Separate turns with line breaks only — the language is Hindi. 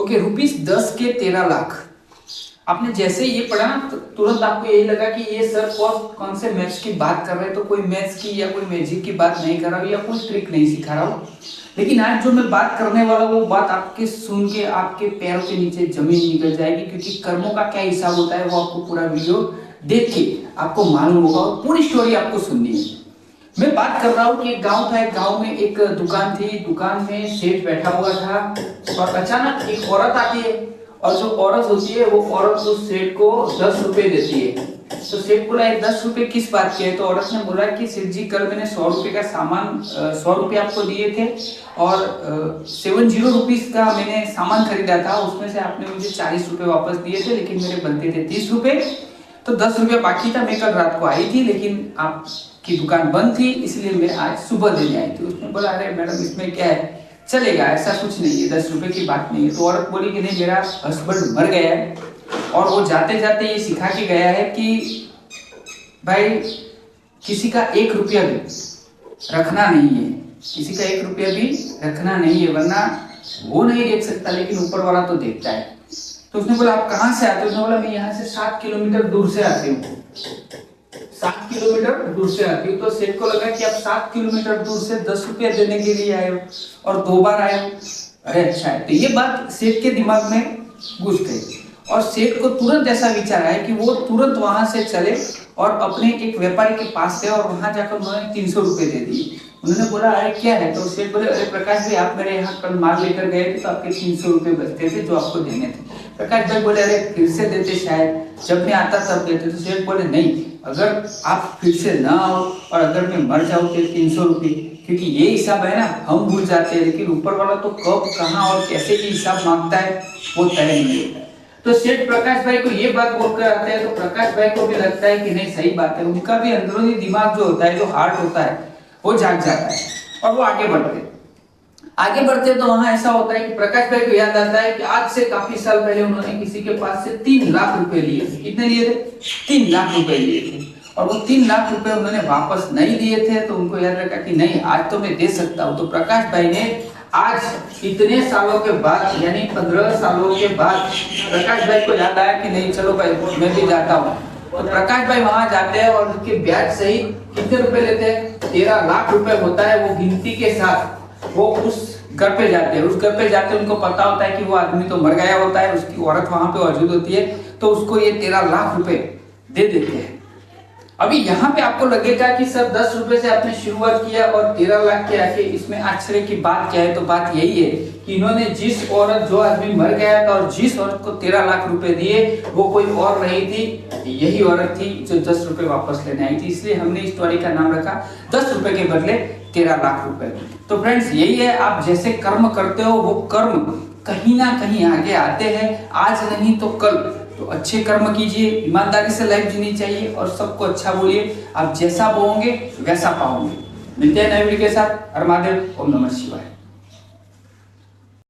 ओके, ₹10 के 13 लाख। आपने जैसे ये पढ़ा ना तो तुरंत आपको यही लगा कि ये सर कौन से मैथ्स की बात कर रहे हैं, तो कोई मैथ्स की या कोई मैजिक की बात नहीं कर रहा हूँ या कोई ट्रिक नहीं सिखा रहा हूँ। लेकिन आज जो मैं बात करने वाला हूँ वो बात आपके सुन के आपके पैरों के नीचे जमीन निकल जाएगी, क्योंकि कर्मों का क्या हिसाब होता है वो आपको पूरा वीडियो देख के आपको मालूम होगा और पूरी स्टोरी आपको सुननी है। मैं बात कर रहा हूँ कि एक गांव था, एक गांव में एक दुकान थी, दुकान में सेठ बैठा हुआ था और अचानक एक औरत आती है और जो औरत होती है वो औरत उस सेठ को 10 रुपए देती है। तो सेठ बोला 10 रुपए किस बात के है? तो औरत ने बोला कि सेठ जी कल मैंने 100 रुपए का सामान 100 रुपए आपको दिए थे और 70 रुपीस का मैंने सामान खरीदा था, उसमें से आपने मुझे 40 रुपए वापस दिए थे, लेकिन मेरे बनते थे 30 रुपए, तो 10 रुपए बाकी था। मैं कल रात को आई थी लेकिन आपकी दुकान बंद थी, इसलिए मैं आज सुबह देने आई थी। उसने बोला अरे मैडम इसमें क्या है, चलेगा, ऐसा कुछ नहीं है, 10 रुपए की बात नहीं है। तो औरत बोली कि नहीं, मेरा हस्बैंड मर गया है और वो जाते जाते ये सिखा के गया है कि भाई किसी का 1 रुपया भी रखना नहीं है, किसी का 1 रुपया भी रखना नहीं है, वरना वो नहीं देख सकता लेकिन ऊपर वाला तो देखता है। तो उसने बोला आप कहाँ से आते हो? उसने बोला मैं यहाँ से 7 किलोमीटर दूर से आती हूँ, 7 किलोमीटर दूर से आती हूँ। तो सेठ को लगा कि आप 7 किलोमीटर दूर से 10 रुपया देने के लिए आए हो और 2 बार आए हो, अरे अच्छा है। तो ये बात सेठ के दिमाग में घुस गई और सेठ को तुरंत ऐसा विचार आया कि वो तुरंत वहां से चले और अपने एक व्यापारी के पास गए और वहां जाकर उन्होंने 300 रुपए दे दिए। उन्होंने बोला अरे क्या है? तो सेठ बोले अरे प्रकाश भाई आप मेरे यहाँ कल माल लेकर गए थे तो आपके 300 रुपए बचते थे जो आपको देने थे। प्रकाश भाई बोले अरे फिर से देते, शायद जब मैं आता तब देते। तो सेठ बोले नहीं, अगर आप फिर से ना आओ और अगर मैं मर जाऊं तो 300 रुपये, क्योंकि ये हिसाब है ना हम भूल जाते हैं, लेकिन ऊपर वाला तो कब कहाँ और कैसे की हिसाब मांगता है वो तय नहीं होता। तो सेठ प्रकाश भाई को ये बात बोलकर आते हैं तो प्रकाश भाई को भी लगता है कि नहीं सही बात है, उनका भी अंदरूनी दिमाग जो होता है, जो हार्ट होता है वो जाग जाता है और वो आगे बढ़ते तो वहां ऐसा होता है कि प्रकाश भाई को याद आता है कि आज से काफी साल पहले उन्होंने किसी के पास से 3 लाख रुपए लिए थे। कितने लिए थे? 3 लाख रुपए लिए थे और वो 3 लाख रुपए उन्होंने वापस नहीं दिए थे। तो उनको याद रखा कि नहीं आज तो मैं दे सकता हूँ। तो प्रकाश भाई ने आज इतने सालों के बाद यानी 15 सालों के बाद प्रकाश भाई को याद आया कि नहीं चलो भाई मैं भी जाता हूँ। तो प्रकाश भाई वहां जाते हैं और उसके ब्याज सहित कितने रुपए लेते हैं? 13 लाख रुपए होता है। वो गिनती के साथ वो उस घर पे जाते हैं। उस घर पे जाते उनको पता होता है कि वो आदमी तो मर गया होता है, उसकी औरत वहां पे मौजूद होती है, तो उसको ये 13 लाख रुपए दे देते हैं। अभी यहाँ पे आपको लगेगा कि सर 10 रुपए से आपने शुरुआत किया और 13 लाख के आके इसमें आश्चर्य की बात क्या है? तो बात यही है कि इन्होंने जिस औरत, जो आदमी मर गया था और जिस औरत को 13 लाख रुपए दिए वो कोई और नहीं थी, यही औरत थी जो 10 रुपए वापस लेने आई थी। इसलिए हमने इस स्टोरी का नाम रखा 10 रुपए के बदले 13 लाख रुपए। तो फ्रेंड्स यही है, आप जैसे कर्म करते हो वो कर्म कहीं ना कहीं आगे आते हैं, आज नहीं तो कल। तो अच्छे कर्म कीजिए, ईमानदारी से लाइफ जीनी चाहिए और सबको अच्छा बोलिए। आप जैसा बोओगे वैसा पाओगे। मिलते हैं नए वीडियो के साथ। हर महादेव, ओम नमः शिवाय।